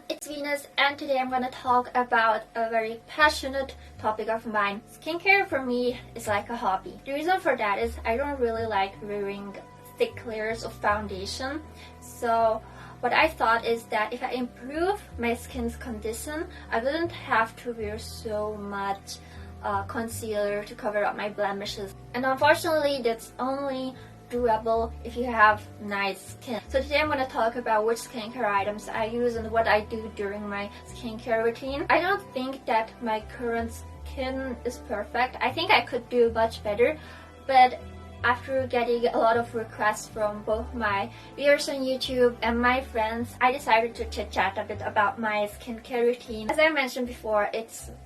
everyone, it's Venus, and today I'm going to talk about a very passionate topic of mine. Skincare for me is like a hobby. The reason for that is I don't really like wearing thick layers of foundation. So what I thought is that if I improve my skin's condition, I wouldn't have to wear so much concealer to cover up my blemishes. And unfortunately, that's only doable if you have nice skin. So today I'm going to talk about which skincare items I use and what I do during my skincare routine. I don't think that my current skin is perfect. I think I could do much better, but after getting a lot of requests from both my viewers on YouTube and my friends, I decided to chit chat a bit about my skincare routine. As I mentioned before,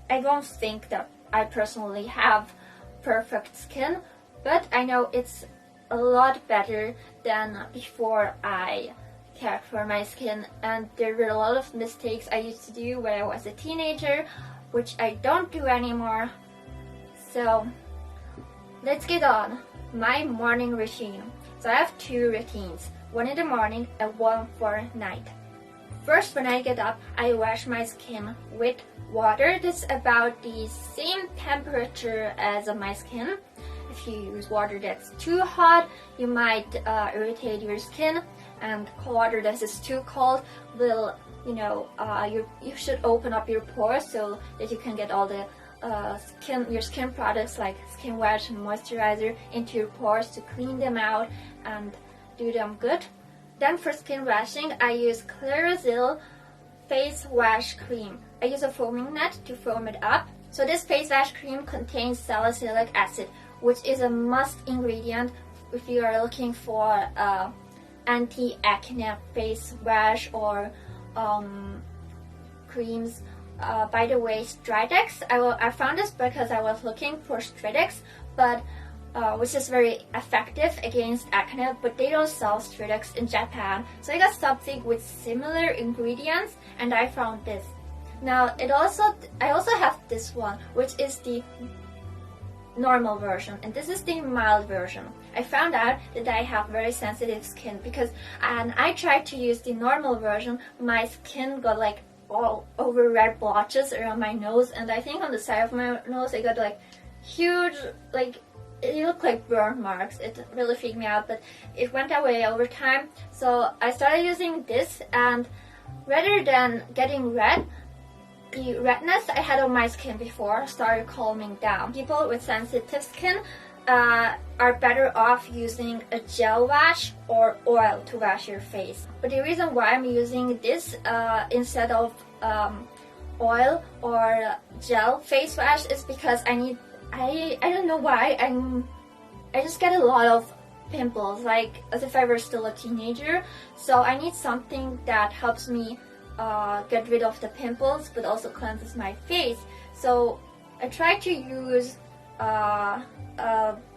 I don't think that I personally have perfect skin, but I know it's a lot better than before I cared for my skin, and there were a lot of mistakes I used to do when I was a teenager, which I don't do anymore. So let's get on. My morning routine. So I have two routines, one in the morning and one for night. First, when I get up, I wash my skin with water that's about the same temperature as my skin. If you use water that's too hot, you might irritate your skin, and water that is too cold will, you should open up your pores so that you can get all the your skin products like skin wash and moisturizer into your pores to clean them out and do them good. Then for skin washing, I use Clearasil face wash cream. I use a foaming net to foam it up. So this face wash cream contains salicylic acid, which is a must ingredient if you are looking for anti-acne face wash or creams. By the way, Stridex, I found this because I was looking for Stridex, but which is very effective against acne, but they don't sell Stridex in Japan. So I got something with similar ingredients, and I found this. Now I also have this one, which is the normal version, and this is the mild version. I found out that I have very sensitive skin because when I tried to use the normal version, my skin got like all over red blotches around my nose, and I think on the side of my nose I got like huge, like it looked like burn marks. It really freaked me out, but it went away over time. So I started using this, and rather than getting red, the redness I had on my skin before started calming down. People with sensitive skin are better off using a gel wash or oil to wash your face. But the reason why I'm using this instead of oil or gel face wash is because I don't know why, I just get a lot of pimples, like as if I were still a teenager. So I need something that helps me get rid of the pimples but also cleanses my face. So I tried to use a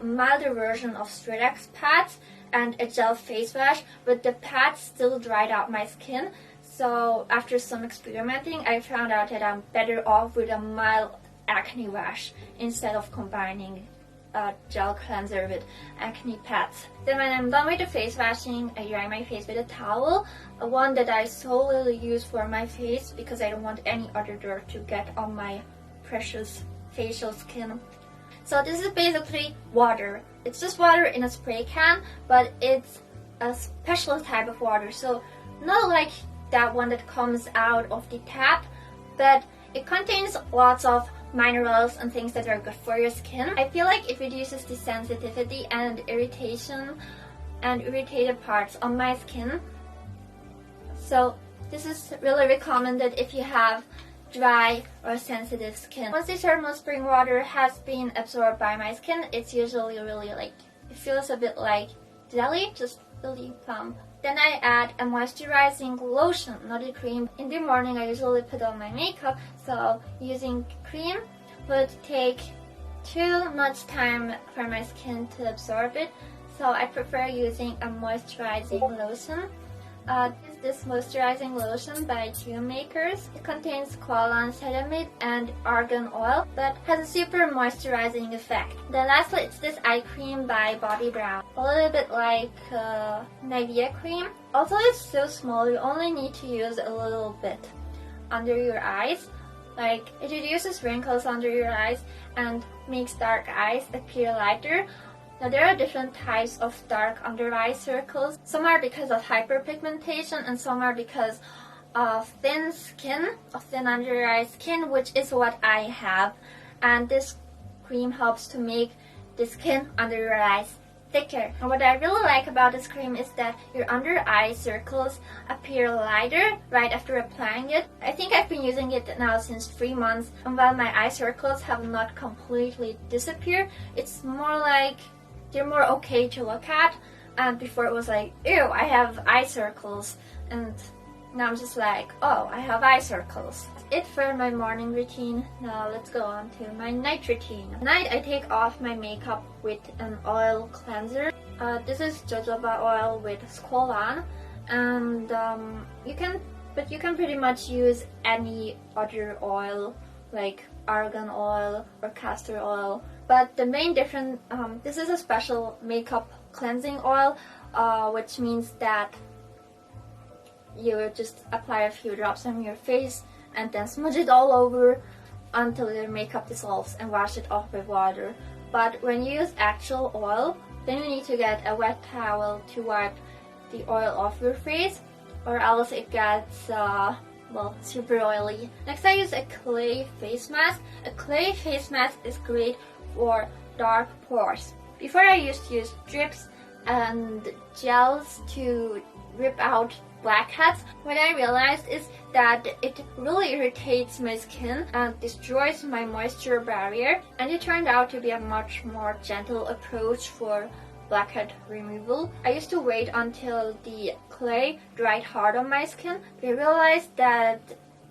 milder version of Stridex pads and a gel face wash, but the pads still dried out my skin. So after some experimenting, I found out that I'm better off with a mild acne wash instead of combining a gel cleanser with acne pads. Then when I'm done with the face washing, I dry my face with a towel, one that I solely use for my face because I don't want any other dirt to get on my precious facial skin. So this is basically water. It's just water in a spray can, but it's a special type of water. So not like that one that comes out of the tap, but it contains lots of minerals and things that are good for your skin. I feel like it reduces the sensitivity and irritation and irritated parts on my skin. So this is really recommended if you have dry or sensitive skin. Once the thermal spring water has been absorbed by my skin, it's usually really it feels a bit like jelly, just really plump. Then I add a moisturizing lotion, not a cream. In the morning I usually put on my makeup, so using cream would take too much time for my skin to absorb it, so I prefer using a moisturizing lotion. This moisturizing lotion by Tube Makers. It contains quinolone ceramide and argan oil, but has a super moisturizing effect. Then lastly, it's this eye cream by Bobbi Brown. A little bit like Nivea cream. Also, it's so small, you only need to use a little bit. under your eyes. Like, it reduces wrinkles under your eyes and makes dark eyes appear lighter. Now, there are different types of dark under eye circles. Some are because of hyperpigmentation and some are because of thin skin, of thin under eye skin, which is what I have. And this cream helps to make the skin under your eyes thicker. And what I really like about this cream is that your under eye circles appear lighter right after applying it. I think I've been using it now since 3 months, and while my eye circles have not completely disappeared, it's more like they're more okay to look at. And before it was like, ew, I have eye circles, and now I'm just like, oh, I have eye circles. That's it for my morning routine. Now let's go on to my night routine. At night I take off my makeup with an oil cleanser. This is jojoba oil with squalane, and you can pretty much use any other oil like argan oil or castor oil. But the main difference, this is a special makeup cleansing oil, which means that you just apply a few drops on your face and then smudge it all over until your makeup dissolves and wash it off with water. But when you use actual oil, then you need to get a wet towel to wipe the oil off your face, or else it gets super oily. Next, I use a clay face mask. A clay face mask is great for dark pores. Before, I used to use drips and gels to rip out blackheads. What I realized is that it really irritates my skin and destroys my moisture barrier, and it turned out to be a much more gentle approach for blackhead removal. I used to wait until the clay dried hard on my skin, but I realized that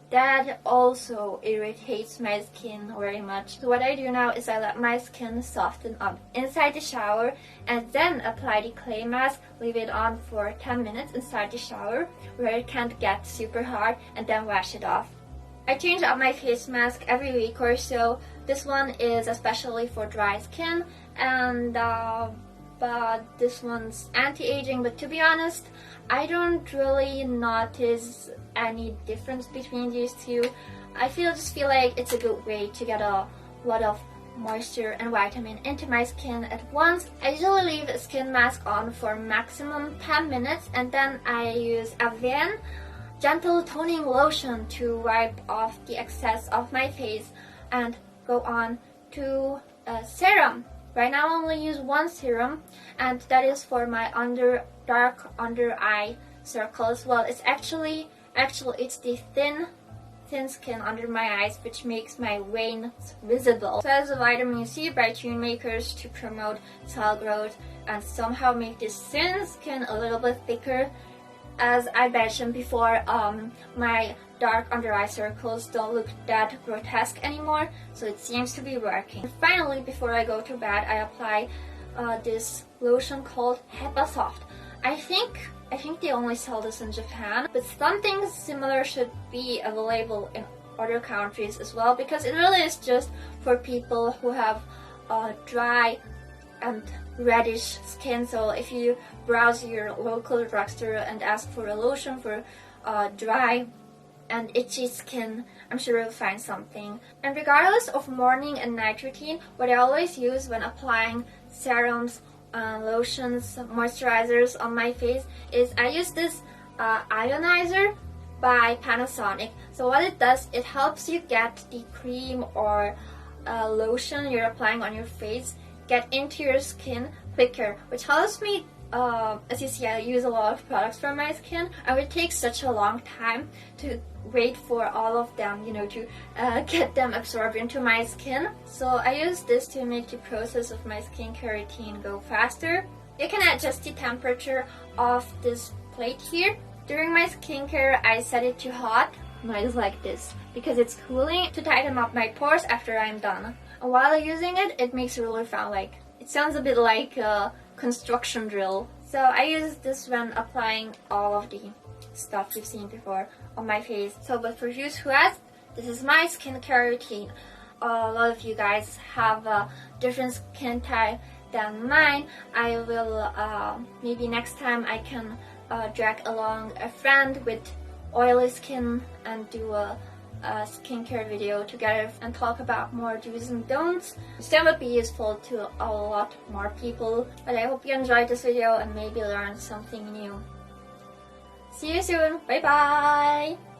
that also irritates my skin very much. So what I do now is I let my skin soften up inside the shower and then apply the clay mask, leave it on for 10 minutes inside the shower where it can't get super hard, and then wash it off. I change up my face mask every week or so. This one is especially for dry skin, and but this one's anti-aging. But to be honest, I don't really notice any difference between these two. I just feel like it's a good way to get a lot of moisture and vitamin into my skin at once. I usually leave a skin mask on for maximum 10 minutes, and then I use Avène gentle toning lotion to wipe off the excess of my face and go on to a serum. Right now I only use one serum, and that is for my dark under eye circles. Well, it's actually it's the thin skin under my eyes which makes my veins visible. So as a vitamin C by Tune Makers to promote cell growth and somehow make this thin skin a little bit thicker. As I mentioned before, my dark under eye circles don't look that grotesque anymore, so it seems to be working. And finally, before I go to bed, I apply this lotion called HEPA Soft. I think they only sell this in Japan, but something similar should be available in other countries as well, because it really is just for people who have dry and reddish skin. So if you browse your local drugstore and ask for a lotion for dry and itchy skin, I'm sure you'll find something. And regardless of morning and night routine, what I always use when applying serums, lotions, moisturizers on my face is I use this ionizer by Panasonic. So what it does, it helps you get the cream or lotion you're applying on your face get into your skin quicker, which helps me. As you see, I use a lot of products for my skin, and it takes such a long time to wait for all of them, to get them absorbed into my skin. So I use this to make the process of my skincare routine go faster. You can adjust the temperature of this plate here. During my skincare, I set it to hot, noise like this, because it's cooling to tighten up my pores after I'm done. And while using it, it makes it really fun. Like, it sounds a bit like a construction drill. So I use this when applying all of the stuff you've seen before on my face. So, but for you who asked, this is my skincare routine. A lot of you guys have a different skin type than mine. I will maybe next time I can drag along a friend with oily skin and do a skincare video together and talk about more do's and don'ts. Still would be useful to a lot more people. But I hope you enjoyed this video and maybe learned something new. See you soon. Bye bye.